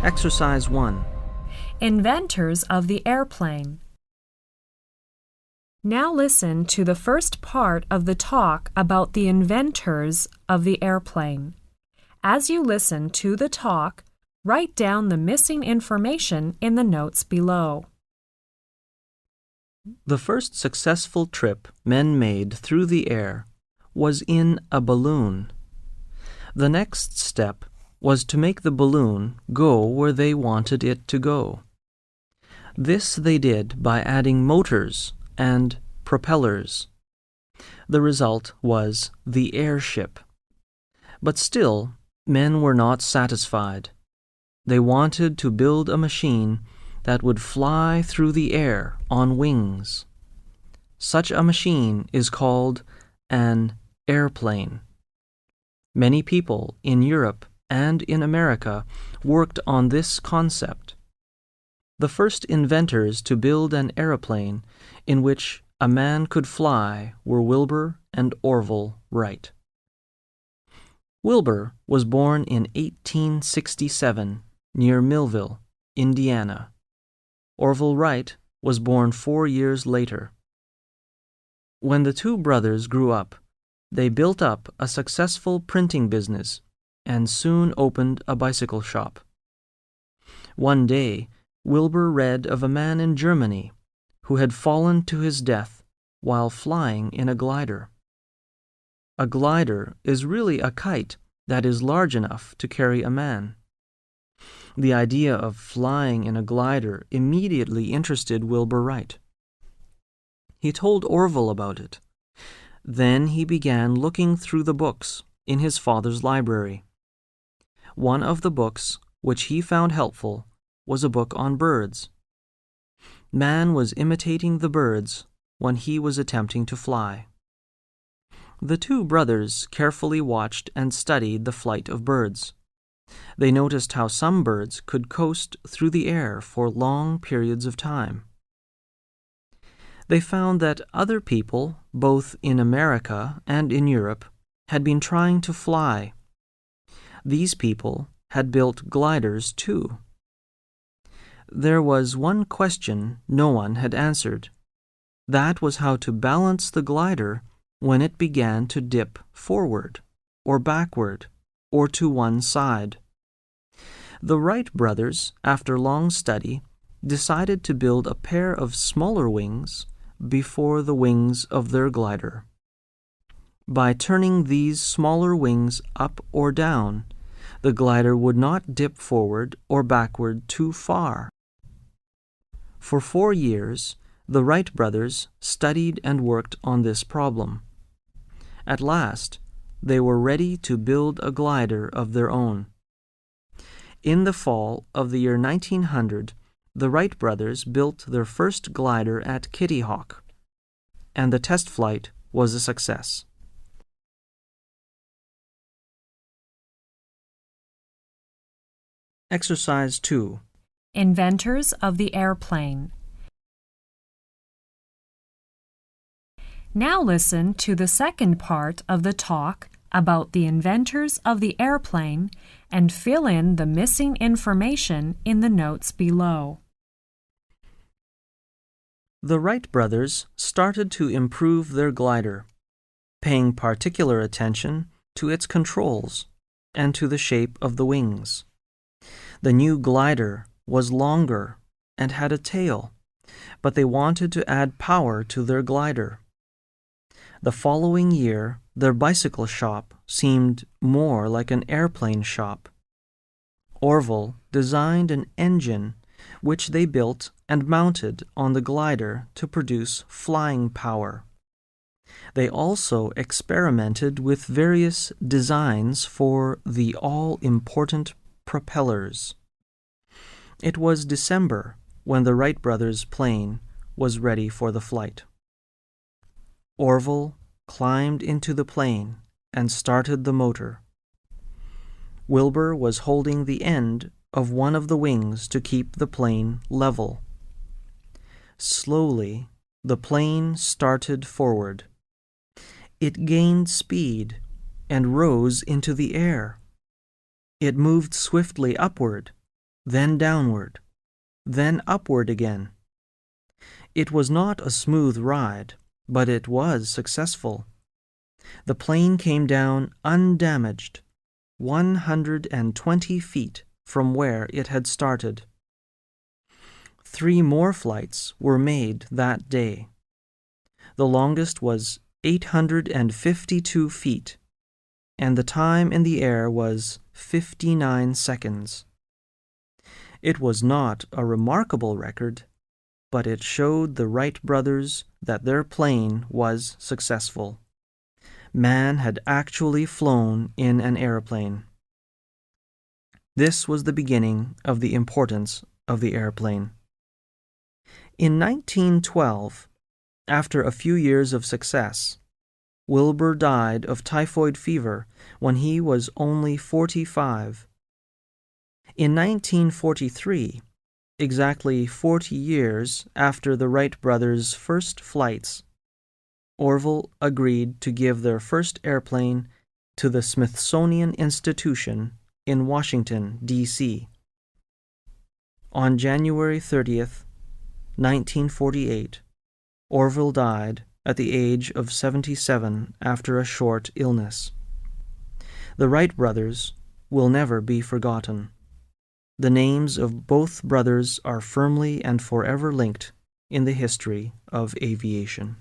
Exercise 1. Inventors of the airplane. Now listen to the first part of the talk about the inventors of the airplane. As you listen to the talk, write down the missing information in the notes below. The first successful trip men made through the air was in a balloon. The next step was to make the balloon go where they wanted it to go. This they did by adding motors and propellers. The result was the airship. But still, men were not satisfied. They wanted to build a machine that would fly through the air on wings. Such a machine is called an airplane. Many people in Europe and in America worked on this concept. The first inventors to build an airplane in which a man could fly were Wilbur and Orville Wright. Wilbur was born in 1867 near Millville, Indiana. Orville Wright was born 4 years later. When the two brothers grew up, they built up a successful printing business and soon opened a bicycle shop. One day, Wilbur read of a man in Germany who had fallen to his death while flying in a glider. A glider is really a kite that is large enough to carry a man. The idea of flying in a glider immediately interested Wilbur Wright. He told Orville about it. Then he began looking through the books in his father's library. One of the books which he found helpful was a book on birds. Man was imitating the birds when he was attempting to fly. The two brothers carefully watched and studied the flight of birds. They noticed how some birds could coast through the air for long periods of time. They found that other people, both in America and in Europe, had been trying to fly. These people had built gliders too. There was one question no one had answered. That was how to balance the glider when it began to dip forward or backward or to one side. The Wright brothers, after long study, decided to build a pair of smaller wings before the wings of their glider. By turning these smaller wings up or down, the glider would not dip forward or backward too far. For 4 years, the Wright brothers studied and worked on this problem. At last, they were ready to build a glider of their own. In the fall of the year 1900, the Wright brothers built their first glider at Kitty Hawk, and the test flight was a success. Exercise 2. Inventors of the airplane. Now listen to the second part of the talk about the inventors of the airplane and fill in the missing information in the notes below. The Wright brothers started to improve their glider, paying particular attention to its controls and to the shape of the wings. The new glider was longer and had a tail, but they wanted to add power to their glider. The following year, their bicycle shop seemed more like an airplane shop. Orville designed an engine which they built and mounted on the glider to produce flying power. They also experimented with various designs for the all-important propellers. It was December when the Wright brothers' plane was ready for the flight. Orville climbed into the plane and started the motor. Wilbur was holding the end of one of the wings to keep the plane level. Slowly, the plane started forward. It gained speed and rose into the air. It moved swiftly upward, then downward, then upward again. It was not a smooth ride, but it was successful. The plane came down undamaged, 120 feet from where it had started. 3 more flights were made that day. The longest was 852 feet, and the time in the air was 59 seconds. It was not a remarkable record, but it showed the Wright brothers that their plane was successful. Man had actually flown in an airplane. This was the beginning of the importance of the airplane. In 1912, after a few years of success, Wilbur died of typhoid fever when he was only 45. In 1943, exactly 40 years after the Wright brothers' first flights, Orville agreed to give their first airplane to the Smithsonian Institution in Washington, D.C. On January 30th, 1948, Orville died at the age of 77 after a short illness. The Wright brothers will never be forgotten. The names of both brothers are firmly and forever linked in the history of aviation.